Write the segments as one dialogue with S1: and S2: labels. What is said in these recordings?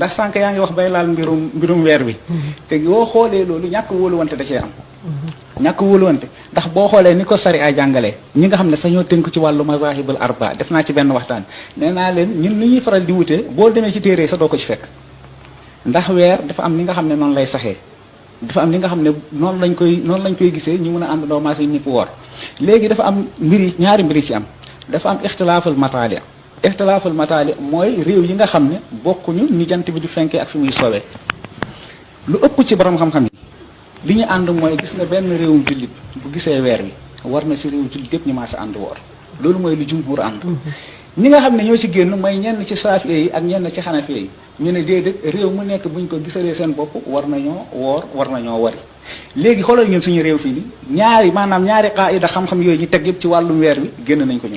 S1: ndax sànq yaa ngi wax bay laal mbirum weer bi te boo xoolee loolu ñàkk wóoluwante da cee am ñàkk wóoluwante ndax boo xoolee ni ko sari ay jàngalee ñi nga xam ne sañoo tënk ci wàllu mazahibul arba def naa ci benn waxtaan nee naa leen ñun ni ñuy faral di wutee boo demee ci téere sa doo ko ci fekk ndax weer dafa am ni nga xam ne noonu lay saxee dafa am li nga xam ne noonu lañ koy gisee ñu mën a àndandoo maas yi ñëpp woor léegi dafa am ñaari mbir yi ci am dafa am ixtilaaful mataali mooy réew yi nga xam ne bokkuñu ni jant bi di fenkee ak fi muy soowee lu ëpp ci borom xam-xam yi li ñu ànd mooy gis nga benn réewum jullit bu gisee weer wi war na ci réew jullit yépp ñu maas a ànd woor loolu mooy lu jumhur ànd ñi nga xam ne ñoo ci génn mooy ñenn ci saafi yi ak ñenn ci xanafi yi ñu ne déedéet réew mu nekk buñ ko gisalee seen bopp war nañoo woor war nañoo wari léegi xoolal ñun suñu réew fii ni ñaari qaida xam-xam yooyu ñu teg yëpp ci wàllum weer wi génn nañ ko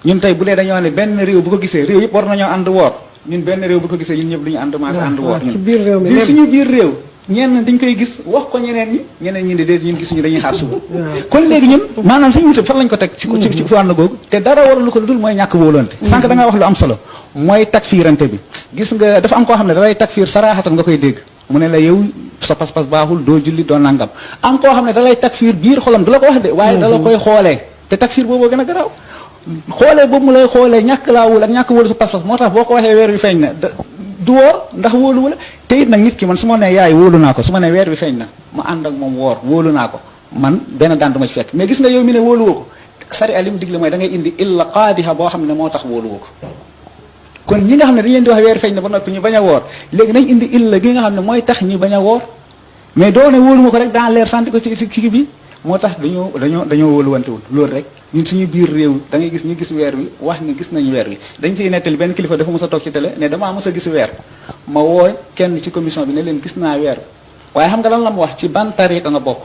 S1: ñun tey bu dee dañoo ne benn réew bu ko gisee réew yëpp war nañoo ànd woor ñun benn réew bu ko gisee ñun ñëpp duñu ànd maas ànd woor ñun suñu biir réew ñenn dañ koy gis wax ko ñeneen ñi ne déet ñun gisuñu dañuy xaar suba kon léegi ñun maanaam suñu wute fan lañ ko teg ci wàll googu te dara waralu ko dul mooy ñàkk wóolante sànq da nga wax lu am solo mooy takfiirante bi gis nga dafa am koo xam ne dalay takfiir saraaxatan nga koy dégg mu ne la yow sa pas-pas baaxul doo julli doo nangam am koo xam ne dalay takfiir biir xolam du la ko wax de waaye dala koy xoolee te takfiir boobu gën a garaaw xoolee boobu mu lay xoolee ñàkk laa wóolu ak ñàkk wóolu sa pas-pas moo tax boo ko waxee weer wi feeñ na du woor ndax wóolu wala te it nag nit ki man su ma nee yaay wóolu naa ko su ma nee weer wi feeñ na ma ànd ak moom woor wóolu naa ko man benn daan du ma ci fekk mais gis nga yow mi ne wóolu woo ko sari alim digle mooy da ngay indi illa qaadiha boo xam ne moo tax wóolu woo ko kon ñi nga xam ne dañu leen di wax weer wi feeñ na ba noppi ñu bañ a woor léegi nañ indi illa gi nga xam ne mooy tax ñi bañ a woor mais doo ne wóolu ma ko rek dans l'air santi ko ci kii bi moo tax dañoo wóoluwantewul loolu rek ñun suñu biir réew da ngay gis ñu gis weer wi wax ni gis nañu weer wi dañ ciy nettali benn kilifa dafa mës a toog ci télé ne damaa mës a gis weer ma woo kenn ci commission bi ne leen gis naa weer waaye xam nga lan la mu wax ci ban tariqa nga bokk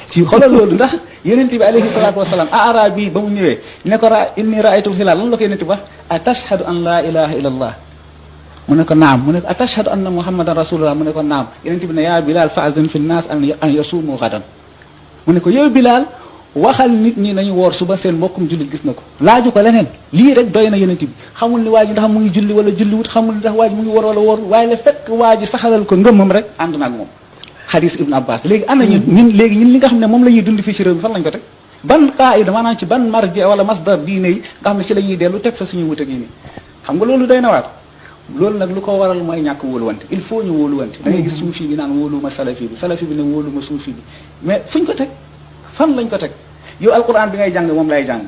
S1: ci xoolal loolu ndax yonent bi alayhi salaatu wasalaam arab bi ba mu ñëwee ne ko inni raaytul hilaal lan la ko yonent bi wax atashhadu an laa ilaha illa allah mu ne ko naam mu ne ko atashhadu anna muhammadan rasulullah mu ne ko naam yonent bi ne yaa Bilaal fa'zin fi nnaas an yasuumu gadan mu ne ko yow Bilaal waxal nit ñi nañu woor suba seen mbokkum jullit gis na ko laaju ko leneen lii rek doy na yonent bi xamul ni waa ji ndax mu ngi julli wala julli wut xamul ni ndax waa ji mu ngi woor wala woor waaye le fekk waa ji saxalal ko ngëmmam rek ànd na ak moom xadis ibn abbas léegi ana ñun léegi ñun li nga xam ne moom la ñuy dund fii ci réew mi fan lañ ko teg ban qaida maanaam ci ban marji wala masdar diine yi nga xam ne ci la ñuy dellu teg fa suñu wute gi nii xam nga loolu doy na waar loolu nag lu ko waral mooy ñàkk wóoluwante il faut ñu wóoluwante da ngay gis suufi bi naan wóoluma salafi bi ne wóoluma suufi bi mais fuñ ko teg fan lañ ko teg yow alquran bi ngay jàng moom lay jàng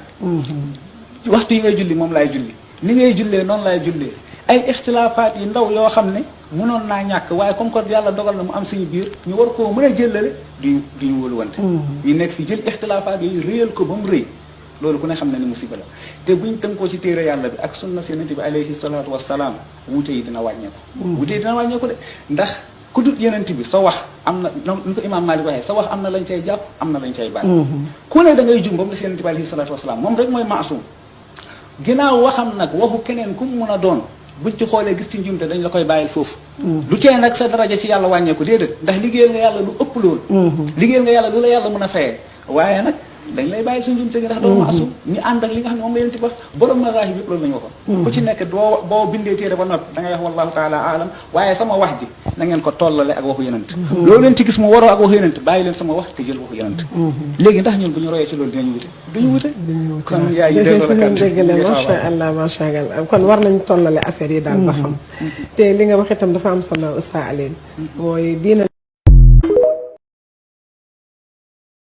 S1: waxtu yi ngay julli moom lay julli ni ngay jullee noonu lay jullee ay ixtilaafaat yi ndaw yoo xam ne mënoon naa ñàkk waaye comme que yàlla dogal na mu am suñu biir ñu war koo mën a jëllale duñu wóoluwante ñu nekk fi jël ixtilaafaat yooyu réyal ko ba mu rëy loolu ku ne xam ne ni musiba la te buñ tënkoo ci téere yàlla bi ak sunna si yonent bi alayhi salaatu wassalaam wuute yi dina wàññeeku wuute yi dina wàññeeku de ndax ku dut yonent bi sa wax am na ni ko imaam Maalik waxee sa wax am na lañ cay jàpp am na lañ cay bàyyi ku ne da ngay jum ba mu des yonent bi alayhi salaatu wassalaam moom rek mooy maasum ginnaaw waxam nag waxu keneen ku mu mun a doon buñ ci xoolee gis ci njumte dañ la koy bàyyil foofu du cee nag sa daraja ci yàlla wàññeeku déedéet ndax liggéeyal nga yàlla lu ëpp loolu liggéeyal nga yàlla lu la yàlla mën a fayee waaye nag dañ lay bàyyil sa njumte gi ndax doo maasum ñu ànd ak li nga xam ne moom la yonent bi wax borom mazahib yëpp loolu la ñu waxoon ku ci nekk boo bindee téere ba noppi da ngay wax wallahu taala alam waaye sama wax ji na ngeen ko tollale ak waxu yonent loolu leen ci gis mu waroo ak waxu yonent bàyyi leen sama wax te jël waxu yonent léegi ndax ñun bu ñu royee ci loolu dinañu wute duñu wute kon yaay yi delloo la kàddu
S2: macha allah macha allah kon war nañ tollale affaire yi daal ba xam te li nga wax itam dafa am solo Oustaz Alioune mooy diina